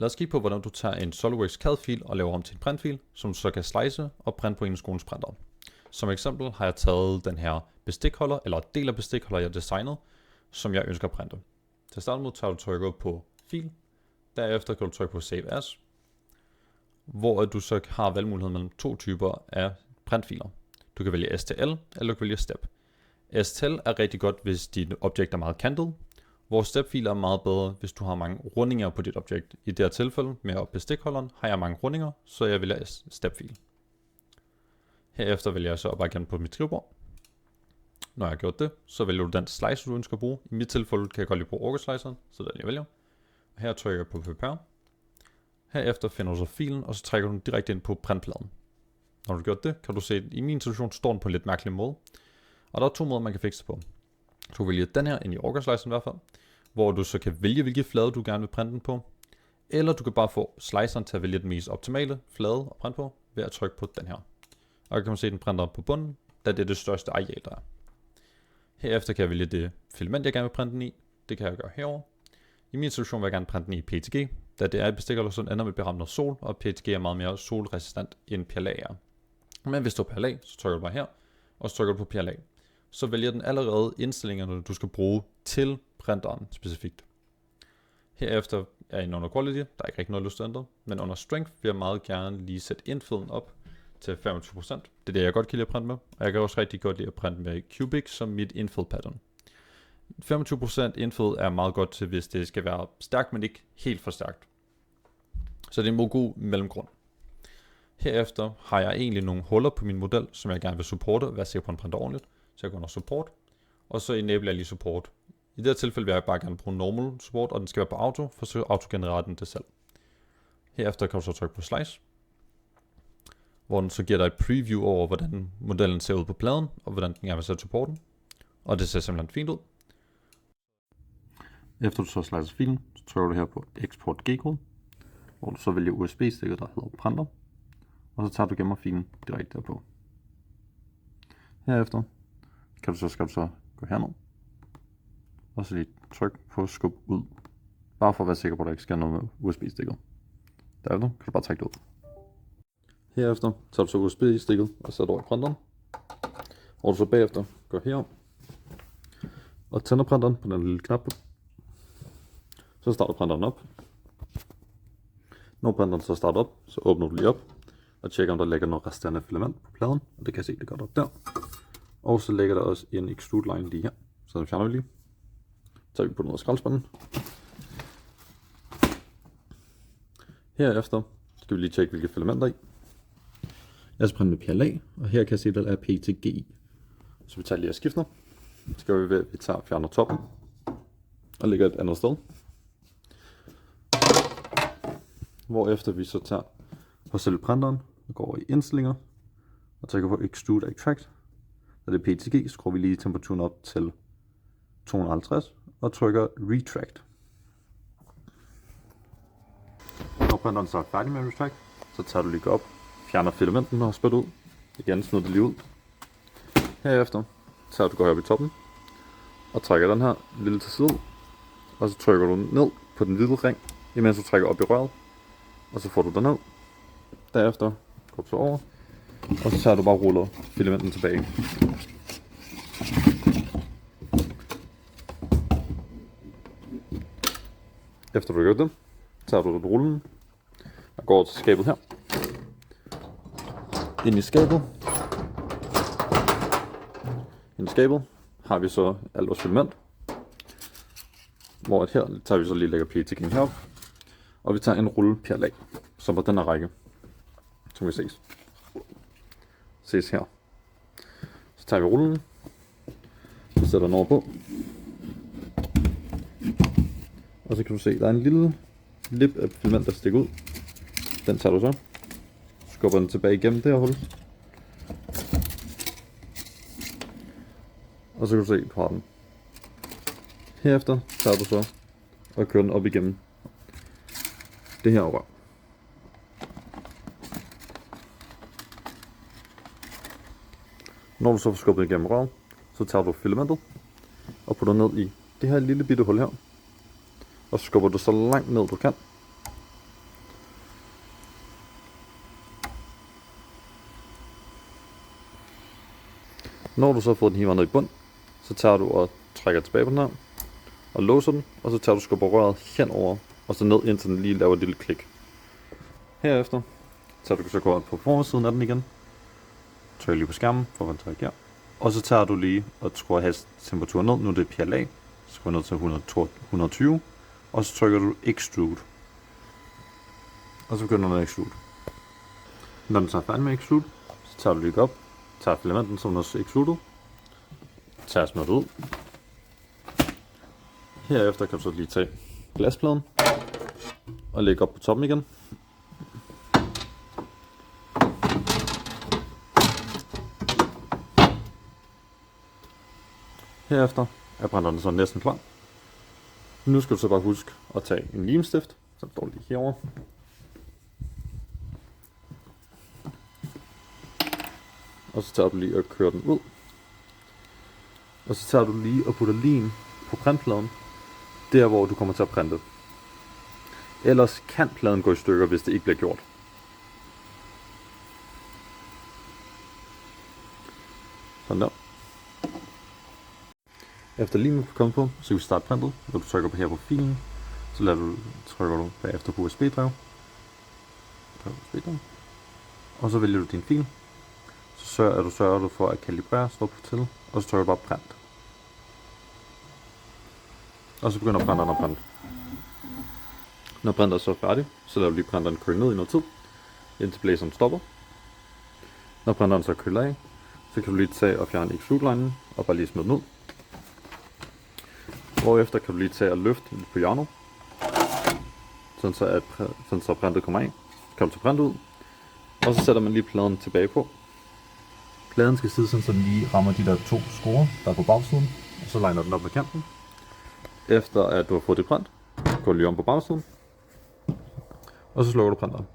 Lad os kigge på, hvordan du tager en SOLIDWORKS CAD-fil og laver om til en printfil, som du så kan slice og printe på en af skolens printer. Som eksempel har jeg taget den her bestikholder, eller del af bestikholder, jeg har designet, som jeg ønsker at printe. Til at starte med tager du trykker på fil, derefter kan du trykke på Save As, hvor du så har valgmuligheden mellem to typer af printfiler. Du kan vælge STL, eller du kan vælge Step. STL er rigtig godt, hvis dit objekt er meget kantet, hvor stepfiler er meget bedre, hvis du har mange rundinger på dit objekt. I det her tilfælde med bestikholderen har jeg mange rundinger, så jeg vælger stepfil. Herefter vælger jeg så bare igen på mit skrivebord. Når jeg har gjort det, så vælger du den slicer, du ønsker at bruge. I mit tilfælde kan jeg godt lide bruge orkesliceren, så det er det, jeg vælger. Og her trykker jeg på Prepare. Herefter finder du så filen, og så trækker du den direkte ind på printpladen. Når du har gjort det, kan du se, at i min situation står den på en lidt mærkelig måde. Og der er to måder, man kan fikse det på. Du kan vælge den her ind i orkesliceren i hvert fald, hvor du så kan vælge, hvilke flade du gerne vil printe den på. Eller du kan bare få sliceren til at vælge den mest optimale flade at printe på, ved at trykke på den her. Og så kan man se, at den printer på bunden, da det er det største areal, der er. Herefter kan jeg vælge det filament, jeg gerne vil printe den i. Det kan jeg gøre herover. I min situation vil jeg gerne printe den i PETG, da det er et bestikholder, så ender med at blive ramt af sol, og PETG er meget mere solresistent end PLA er. Men hvis du er PLA, så trykker du bare her, og så trykker du på PLA. Så vælger den allerede indstillingerne, du skal bruge til printeren specifikt. Herefter er jeg under Quality, der er ikke rigtig noget lyst til at ændre, men under Strength vil jeg meget gerne lige sætte infillen op til 25%. Det er det, jeg godt kan lide at printe med, og jeg kan også rigtig godt lide at printe med Cubic som mit infill pattern. 25% infill er meget godt til, hvis det skal være stærkt, men ikke helt for stærkt. Så det er en god mellemgrund. Herefter har jeg egentlig nogle huller på min model, som jeg gerne vil supporte og være sikker på, at den printer ordentligt. Så jeg går under support, og så enable jeg lige support. I det her tilfælde vil jeg bare gerne bruge normal support, og den skal være på auto, for så autogenererer den det selv. Herefter kan du så trykke på slice, hvor den så giver dig et preview over, hvordan modellen ser ud på pladen, og hvordan den gerne vil sætte supporten. Og det ser simpelthen fint ud. Efter du så slicer filen, så trykker du her på Export G-kode, hvor du så vælger USB-stikket, der hedder printer, og så tager du gemmer filen direkte derpå. Herefter skal du så gå herned, og så lige tryk på skub ud, bare for at være sikker på, at der ikke sker noget med USB-stikket. Derefter kan du bare trække det ud. Herefter tager du så USB-stikket og sætter over i printeren, og du så bagefter går herom og tænder printeren på den lille knap. Så starter printeren op. Når printeren så starter op, så åbner du lige op og tjekker, om der ligger noget resterende filament på pladen, og det kan jeg se, det gør der der. Og så ligger der også en extrude line lige her, så den fjerner vi lige. Så tager vi på noget af skraldespanden. Herefter skal vi lige tjekke, hvilke filamenter i. Jeg skal printe med PLA, og her kan jeg se, at der er PETG i. Så vi tager lige og skifter. Så skal vi ved, at vi tager fjerner toppen og lægger et andet sted. Hvorefter vi så tager på selve printeren og går over i indstillinger og trykker på Extrude Extract. Da det er PETG, skruer vi lige temperaturen op til 250 og trykker Retract. Når printeren så er færdig med Retract, så tager du lige op, fjerner filamenten og spytter ud. Igen smider det lige ud. Herefter tager du går op i toppen og trækker den her lille til side, og så trykker du ned på den lille ring, imens du trækker op i røret, og så får du den ned. Derefter går du så over, og så tager du bare og ruller filamenten tilbage. Efter du har gjort det, tager du rullen og går til skabet her. Ind i skabet har vi så alt vores filament, hvor her tager vi så lige lægger PETG'en herop, og vi tager en rulle PLA, som på den her række, som vi ses her. Så tager vi rullen, og sætter den over på, og så kan du se, der er en lille lip af filament, der stikker ud. Den tager du så, skubber den tilbage igennem det her hul, og så kan du se, du har den. Herefter tager du så og kører den op igennem det her rør. Når du så får skubbet igennem røret, så tager du filamentet og putter ned i det her lille bitte hul her, og så skubber du så langt ned du kan, Når du så har fået den hiver ned i bund, så tager du og trækker tilbage på den her, og låser den, og så tager du skubber røret henover, og så ned indtil den lige laver et lille klik. Herefter tager du så går på forsiden af den igen, trykker lige på skærmen for at den reagerer, og så tager du lige og skruer hastighedstemperaturen ned, nu er det PLA, så skruer ned til 120, og så trykker du Extrude, og så begynder den at extrude. Når den så er færdig med extrude, så tager du lige op, tager filamenten, som er extruded, tager smørt ud. Herefter kan du så lige tage glaspladen og lægge op på toppen igen. Herefter er printeren så næsten klar. Nu skal du så bare huske at tage en limstift, så står lige herovre. Og så tager du lige og kører den ud. Og så tager du lige og putter lim på printpladen, der hvor du kommer til at printe. Ellers kan pladen gå i stykker, hvis det ikke bliver gjort. Sådan der. Efter limet er kommet på, så kan vi starte printet. Når du trykker på her på filen, så trykker du bagefter på USB-drev. Og så vælger du din fil. Så sørger du for at kalibrere, står på til, og så trykker du bare print. Og så begynder printeren at printe. Når printeren så er færdig, så lader du lige printeren køle ned i noget tid, indtil blæseren stopper. Når printeren så køler af, så kan du lige tage og fjerne extrude-linen og bare lige smide den ud. Hvorefter kan du lige tage og løfte lidt på hjørnet, sådan så printet kommer af. Så kan du tage printet ud, og så sætter man lige pladen tilbage på. Pladen skal sidde sådan, så den lige rammer de der 2 skruer, der er på bagsiden, og så liner den op med kanten. Efter at du har fået det print, går du lige om på bagsiden, og så slukker du printeren.